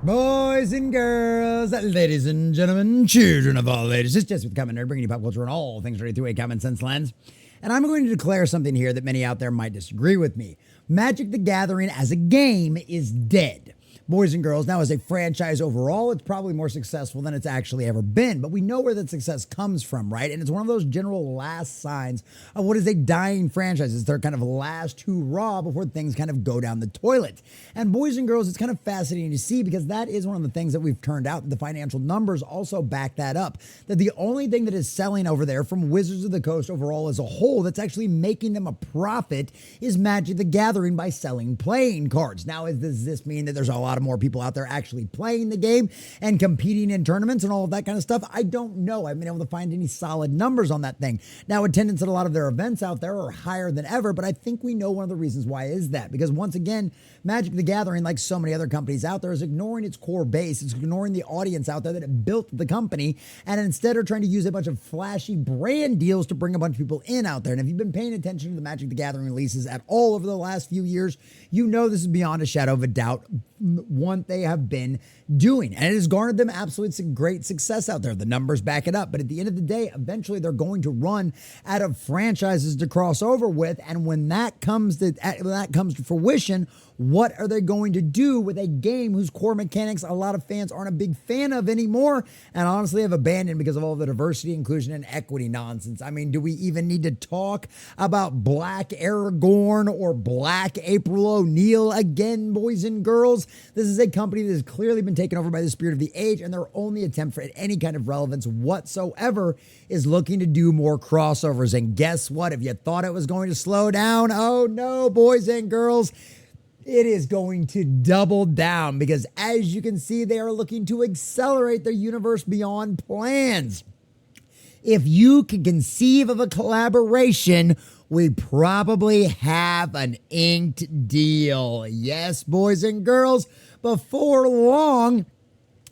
Boys and girls, ladies and gentlemen, children of all ages, it's just with Common Nerd, bringing you pop culture and all things ready through a common sense lens. And I'm going to declare something here that many out there might disagree with me. Magic the Gathering as a game is dead. Boys and girls, now as a franchise overall, it's probably more successful than it's actually ever been. But we know where that success comes from, right? And it's one of those general last signs of what is a dying franchise. It's their kind of last hurrah before things kind of go down the toilet. And boys and girls, it's kind of fascinating to see because that is one of the things that we've turned out. The financial numbers also back that up. That the only thing that is selling over there from Wizards of the Coast overall as a whole that's actually making them a profit is Magic the Gathering by selling playing cards. Now, does this mean that there's a lot of more people out there actually playing the game and competing in tournaments and all of that kind of stuff? I don't know. I haven't been able to find any solid numbers on that thing. Now, attendance at a lot of their events out there are higher than ever, but I think we know one of the reasons why is that. Because once again, Magic the Gathering, like so many other companies out there, is ignoring its core base. It's ignoring the audience out there that it built the company, and instead are trying to use a bunch of flashy brand deals to bring a bunch of people in out there. And if you've been paying attention to the Magic the Gathering releases at all over the last few years, you know this is beyond a shadow of a doubt what they have been doing, and it has garnered them absolute great success out there. The numbers back it up, but at the end of the day, eventually they're going to run out of franchises to cross over with, and when that comes to fruition, what are they going to do with a game whose core mechanics a lot of fans aren't a big fan of anymore, and honestly have abandoned because of all the diversity, inclusion, and equity nonsense? I mean, do we even need to talk about Black Aragorn or Black April O'Neil again, boys and girls? This is a company that has clearly been taken over by the spirit of the age, and their only attempt for any kind of relevance whatsoever is looking to do more crossovers. And guess what? If you thought it was going to slow down, oh no, boys and girls, it is going to double down, because as you can see, they are looking to accelerate their Universe Beyond plans. If you can conceive of a collaboration, we probably have an inked deal. Yes, boys and girls, before long,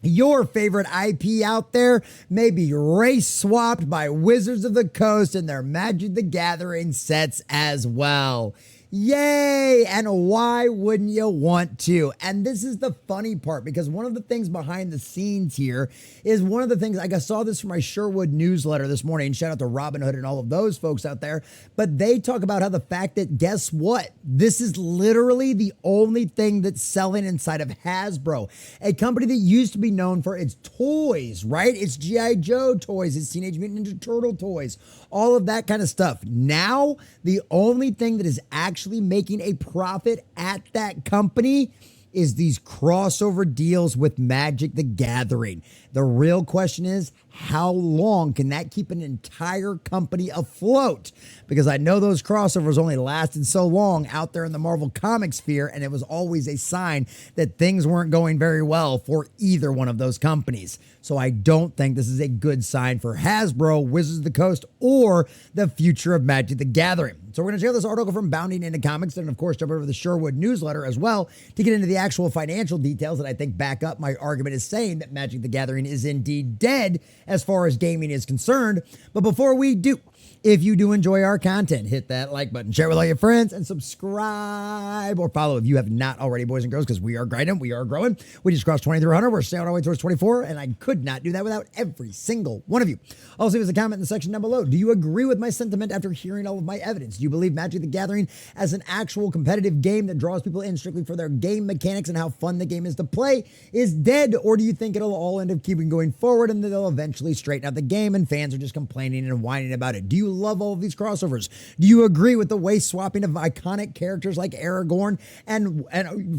your favorite IP out there may be race swapped by Wizards of the Coast and their Magic the Gathering sets as well. Yay! And why wouldn't you want to? And this is the funny part, because one of the things behind the scenes here is one of the things, like I saw this from my Sherwood newsletter this morning, shout out to Robin Hood and all of those folks out there, but they talk about how the fact that, guess what? This is literally the only thing that's selling inside of Hasbro, a company that used to be known for its toys, right? It's G.I. Joe toys, it's Teenage Mutant Ninja Turtle toys, all of that kind of stuff. Now, the only thing that is actually making a profit at that company is these crossover deals with Magic the Gathering. The real question is, how long can that keep an entire company afloat? Because I know those crossovers only lasted so long out there in the Marvel comic sphere, and it was always a sign that things weren't going very well for either one of those companies. So I don't think this is a good sign for Hasbro, Wizards of the Coast, or the future of Magic the Gathering. So we're going to check out this article from Bounding Into Comics, and of course jump over to the Sherwood newsletter as well to get into the actual financial details that I think back up my argument is saying that Magic the Gathering is indeed dead as far as gaming is concerned. But before we do, if you do enjoy our content, hit that like button, share with all your friends, and subscribe or follow if you have not already, boys and girls, because we are grinding, we are growing. We just crossed 2,300. We're staying on our way towards 24, and I could not do that without every single one of you. Also, leave us a comment in the section down below. Do you agree with my sentiment after hearing all of my evidence? Do you believe Magic the Gathering as an actual competitive game that draws people in strictly for their game mechanics and how fun the game is to play is dead? Or do you think it'll all end up keeping going forward and that they'll eventually straighten out the game and fans are just complaining and whining about it? Do you love all of these crossovers? Do you agree with the waste swapping of iconic characters like Aragorn and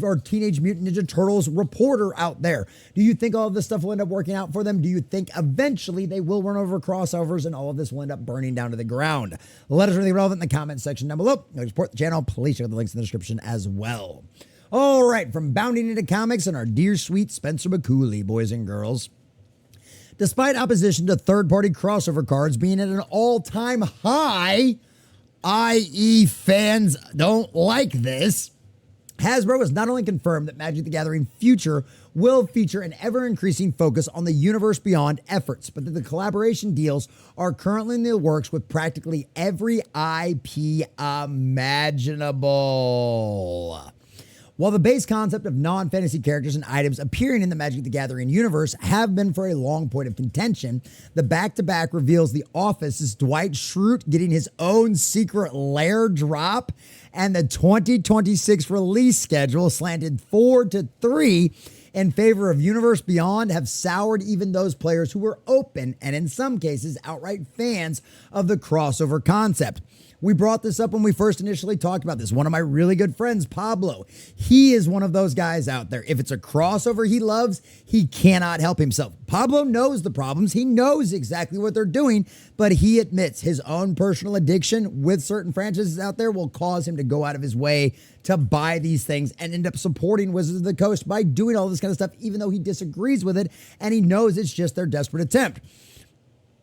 our Teenage Mutant Ninja Turtles reporter out there? Do you think all of this stuff will end up working out for them? Do you think eventually they will run over crossovers and all of this will end up burning down to the ground? Let us know the relevant in the comment section down below. If you support the channel, please check out the links in the description as well. All right, from Bounding Into Comics and our dear sweet Spencer McCooley, boys and girls. Despite opposition to third-party crossover cards being at an all-time high, i.e. fans don't like this, Hasbro has not only confirmed that Magic the Gathering Future will feature an ever-increasing focus on the Universe Beyond efforts, but that the collaboration deals are currently in the works with practically every IP imaginable. While the base concept of non-fantasy characters and items appearing in the Magic the Gathering universe have been for a long point of contention, the back-to-back reveals The Office's Dwight Schrute getting his own secret lair drop, and the 2026 release schedule slanted 4-3 in favor of Universe Beyond have soured even those players who were open and in some cases outright fans of the crossover concept. We brought this up when we first initially talked about this. One of my really good friends, Pablo, he is one of those guys out there. If it's a crossover he loves, he cannot help himself. Pablo knows the problems. He knows exactly what they're doing, but he admits his own personal addiction with certain franchises out there will cause him to go out of his way to buy these things and end up supporting Wizards of the Coast by doing all this kind of stuff, even though he disagrees with it and he knows it's just their desperate attempt.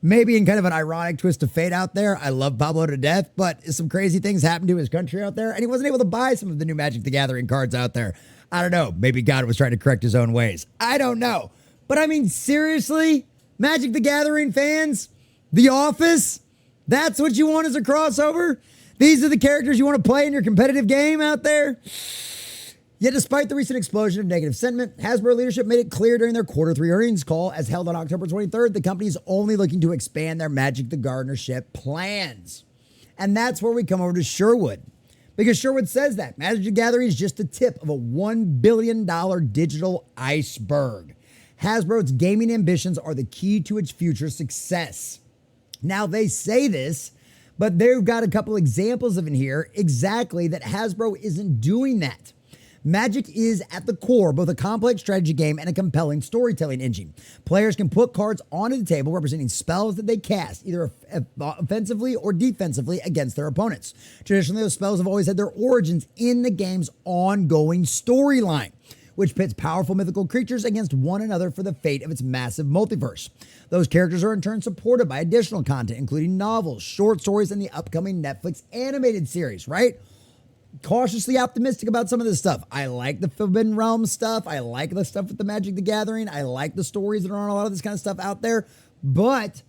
Maybe in kind of an ironic twist of fate out there, I love Pablo to death, but some crazy things happened to his country out there, and he wasn't able to buy some of the new Magic the Gathering cards out there. I don't know. Maybe God was trying to correct his own ways. I don't know. But I mean, seriously? Magic the Gathering fans? The Office? That's what you want as a crossover? These are the characters you want to play in your competitive game out there? Yet despite the recent explosion of negative sentiment, Hasbro leadership made it clear during their Q3 earnings call, as held on October 23rd, the company is only looking to expand their Magic the Gardenership plans. And that's where we come over to Sherwood. Because Sherwood says that Magic the Gathering is just the tip of a $1 billion digital iceberg. Hasbro's gaming ambitions are the key to its future success. Now they say this, but they've got a couple examples of it here exactly that Hasbro isn't doing that. Magic is, at the core, both a complex strategy game and a compelling storytelling engine. Players can put cards onto the table representing spells that they cast, either offensively or defensively, against their opponents. Traditionally, those spells have always had their origins in the game's ongoing storyline, which pits powerful mythical creatures against one another for the fate of its massive multiverse. Those characters are in turn supported by additional content, including novels, short stories, and the upcoming Netflix animated series, right? Cautiously optimistic about some of this stuff. I like the Forbidden Realms stuff. I like the stuff with the Magic the Gathering. I like the stories that are on a lot of this kind of stuff out there. But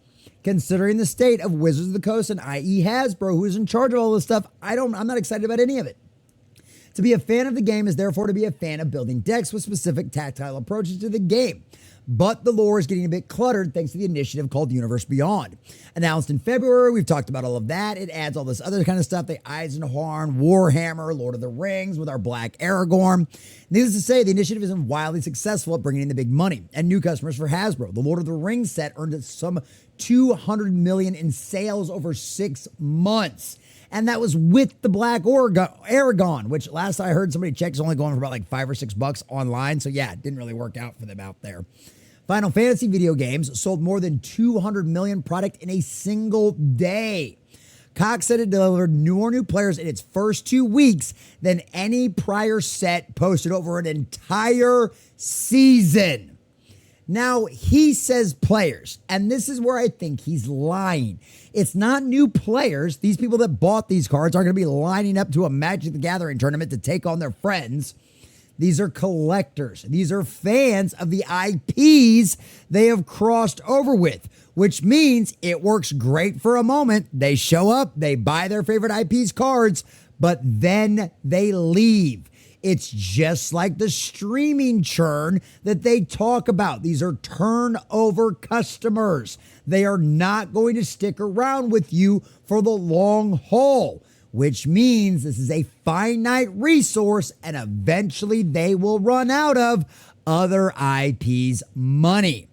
considering the state of Wizards of the Coast and i.e. Hasbro, who is in charge of all this stuff, I'm not excited about any of it. To be a fan of the game is therefore to be a fan of building decks with specific tactile approaches to the game. But the lore is getting a bit cluttered thanks to the initiative called Universe Beyond. Announced in February, we've talked about all of that. It adds all this other kind of stuff, the Eisenhorn, Warhammer, Lord of the Rings with our Black Aragorn. Needless to say, the initiative isn't wildly successful at bringing in the big money and new customers for Hasbro. The Lord of the Rings set earned some $200 million in sales over 6 months. And that was with the Black Aragorn, which last I heard somebody checked is only going for about like $5 or $6 online. So yeah, it didn't really work out for them out there. Final Fantasy video games sold more than 200 million product in a single day. Cox said it delivered more new players in its first 2 weeks than any prior set posted over an entire season. Now, he says players, and this is where I think he's lying. It's not new players. These people that bought these cards aren't going to be lining up to a Magic the Gathering tournament to take on their friends. These are collectors. These are fans of the IPs they have crossed over with, which means it works great for a moment. They show up, they buy their favorite IPs cards, but then they leave. It's just like the streaming churn that they talk about. These are turnover customers. They are not going to stick around with you for the long haul, which means this is a finite resource and eventually they will run out of other IPs' money.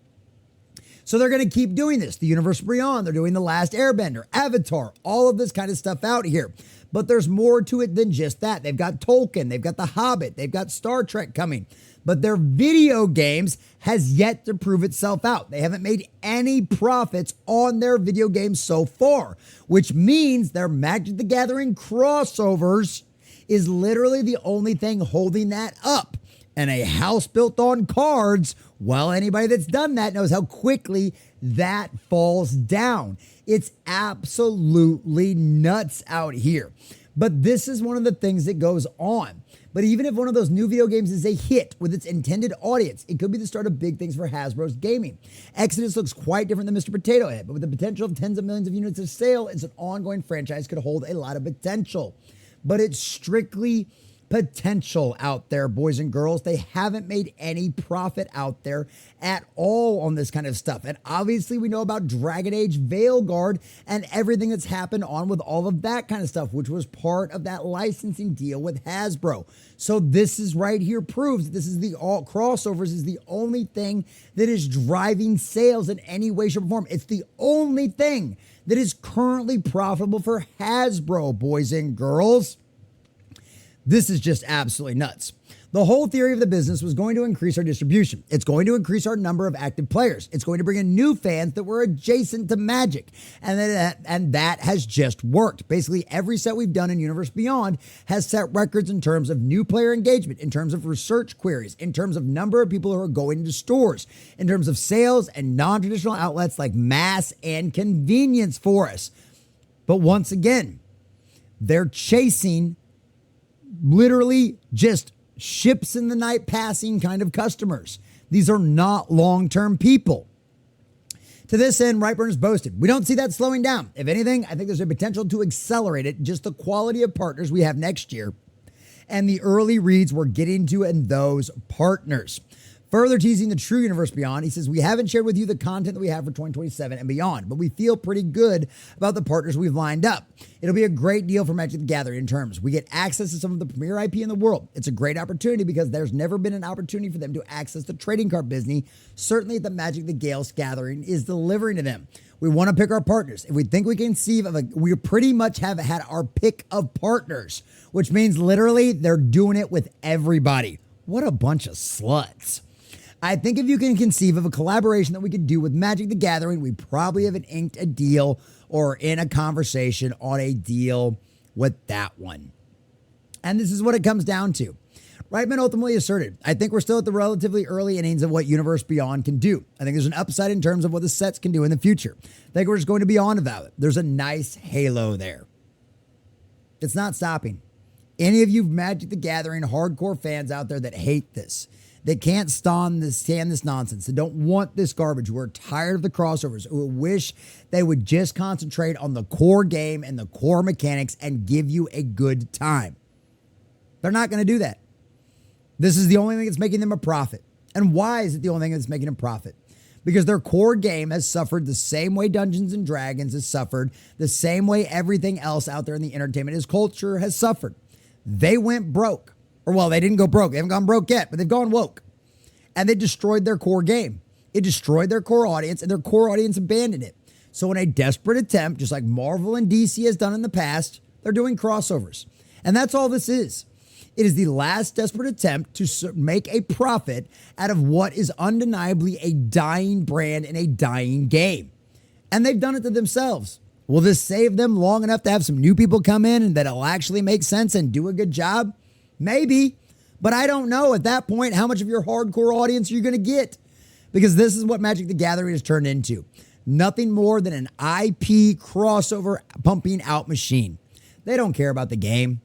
So they're going to keep doing this. The Universe Beyond, they're doing The Last Airbender, Avatar, all of this kind of stuff out here. But there's more to it than just that. They've got Tolkien, they've got The Hobbit, they've got Star Trek coming. But their video games has yet to prove itself out. They haven't made any profits on their video games so far, which means their Magic the Gathering crossovers is literally the only thing holding that up. And a house built on cards, well, anybody that's done that knows how quickly that falls down. It's absolutely nuts out here. But this is one of the things that goes on. But even if one of those new video games is a hit with its intended audience, it could be the start of big things for Hasbro's gaming. Exodus looks quite different than Mr. Potato Head, but with the potential of tens of millions of units of sale, it's an ongoing franchise could hold a lot of potential. But it's strictly potential out there, boys and girls. They haven't made any profit out there at all on this kind of stuff. And obviously we know about Dragon Age Veilguard and everything that's happened on with all of that kind of stuff, which was part of that licensing deal with Hasbro. So this is right here proves that this is the all crossovers is the only thing that is driving sales in any way, shape, or form. It's the only thing that is currently profitable for Hasbro, boys and girls. This is just absolutely nuts. The whole theory of the business was going to increase our distribution. It's going to increase our number of active players. It's going to bring in new fans that were adjacent to Magic. And that has just worked. Basically, every set we've done in Universe Beyond has set records in terms of new player engagement, in terms of research queries, in terms of number of people who are going into stores, in terms of sales and non-traditional outlets like mass and convenience for us. But once again, they're chasing literally just ships in the night passing kind of customers. These are not long-term people. To this end, Brightburn's boasted, we don't see that slowing down. If anything, I think there's a potential to accelerate it, just the quality of partners we have next year and the early reads we're getting to in those partners. Further teasing the true Universe Beyond, he says, we haven't shared with you the content that we have for 2027 and beyond, but we feel pretty good about the partners we've lined up. It'll be a great deal for Magic the Gathering in terms. We get access to some of the premier IP in the world. It's a great opportunity because there's never been an opportunity for them to access the trading card business, certainly the Magic the Gathering is delivering to them. We want to pick our partners. If we think we can see, we pretty much have had our pick of partners, which means literally they're doing it with everybody. What a bunch of sluts. I think if you can conceive of a collaboration that we could do with Magic the Gathering, we probably haven't inked a deal or in a conversation on a deal with that one. And this is what it comes down to. Reitman ultimately asserted, I think we're still at the relatively early innings of what Universe Beyond can do. I think there's an upside in terms of what the sets can do in the future. I think we're just going to be on about it. There's a nice halo there. It's not stopping. Any of you Magic the Gathering hardcore fans out there that hate this, that can't stand this nonsense, that don't want this garbage, who are tired of the crossovers, who wish they would just concentrate on the core game and the core mechanics and give you a good time. They're not going to do that. This is the only thing that's making them a profit. And why is it the only thing that's making them profit? Because their core game has suffered the same way Dungeons and Dragons has suffered, the same way everything else out there in the entertainment is culture has suffered. They went broke. Or, well, they didn't go broke. They haven't gone broke yet, but they've gone woke. And they destroyed their core game. It destroyed their core audience, and their core audience abandoned it. So in a desperate attempt, just like Marvel and DC has done in the past, they're doing crossovers. And that's all this is. It is the last desperate attempt to make a profit out of what is undeniably a dying brand in a dying game. And they've done it to themselves. Will this save them long enough to have some new people come in and that it'll actually make sense and do a good job? Maybe, but I don't know at that point how much of your hardcore audience you're going to get, because this is what Magic the Gathering has turned into. Nothing more than an IP crossover pumping out machine. They don't care about the game.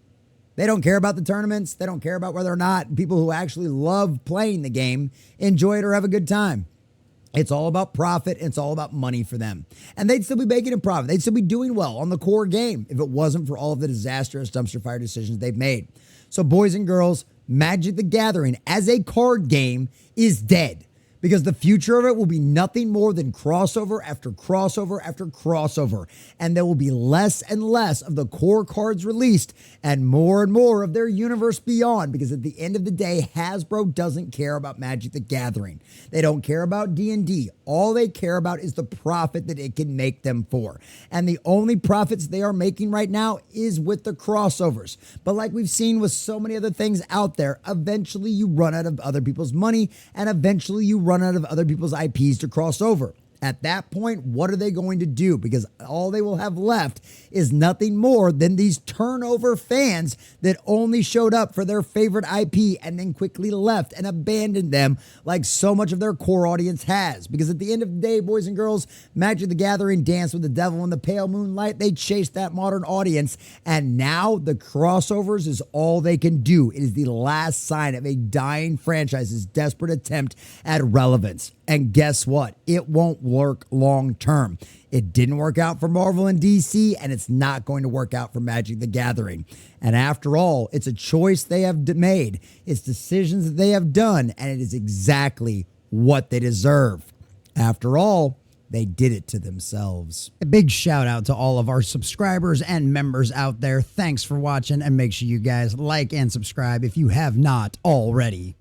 They don't care about the tournaments. They don't care about whether or not people who actually love playing the game enjoy it or have a good time. It's all about profit. And it's all about money for them. And they'd still be making a profit. They'd still be doing well on the core game if it wasn't for all of the disastrous dumpster fire decisions they've made. So boys and girls, Magic the Gathering as a card game is dead, because the future of it will be nothing more than crossover after crossover after crossover. And there will be less and less of the core cards released and more of their Universe Beyond, because at the end of the day, Hasbro doesn't care about Magic the Gathering. They don't care about D&D. All they care about is the profit that it can make them for. And the only profits they are making right now is with the crossovers. But like we've seen with so many other things out there, eventually you run out of other people's money, and eventually you run out of other people's IPs to cross over. At that point, what are they going to do? Because all they will have left is nothing more than these turnover fans that only showed up for their favorite IP and then quickly left and abandoned them, like so much of their core audience has. Because at the end of the day, boys and girls, Magic the Gathering danced with the devil in the pale moonlight. They chased that modern audience, and now the crossovers is all they can do. It is the last sign of a dying franchise's desperate attempt at relevance. And guess what? It won't work long term. It didn't work out for Marvel and DC, and it's not going to work out for Magic the Gathering. And after all, it's a choice they have made. It's decisions that they have done, and it is exactly what they deserve. After all, they did it to themselves. A big shout out to all of our subscribers and members out there. Thanks for watching, and make sure you guys like and subscribe if you have not already.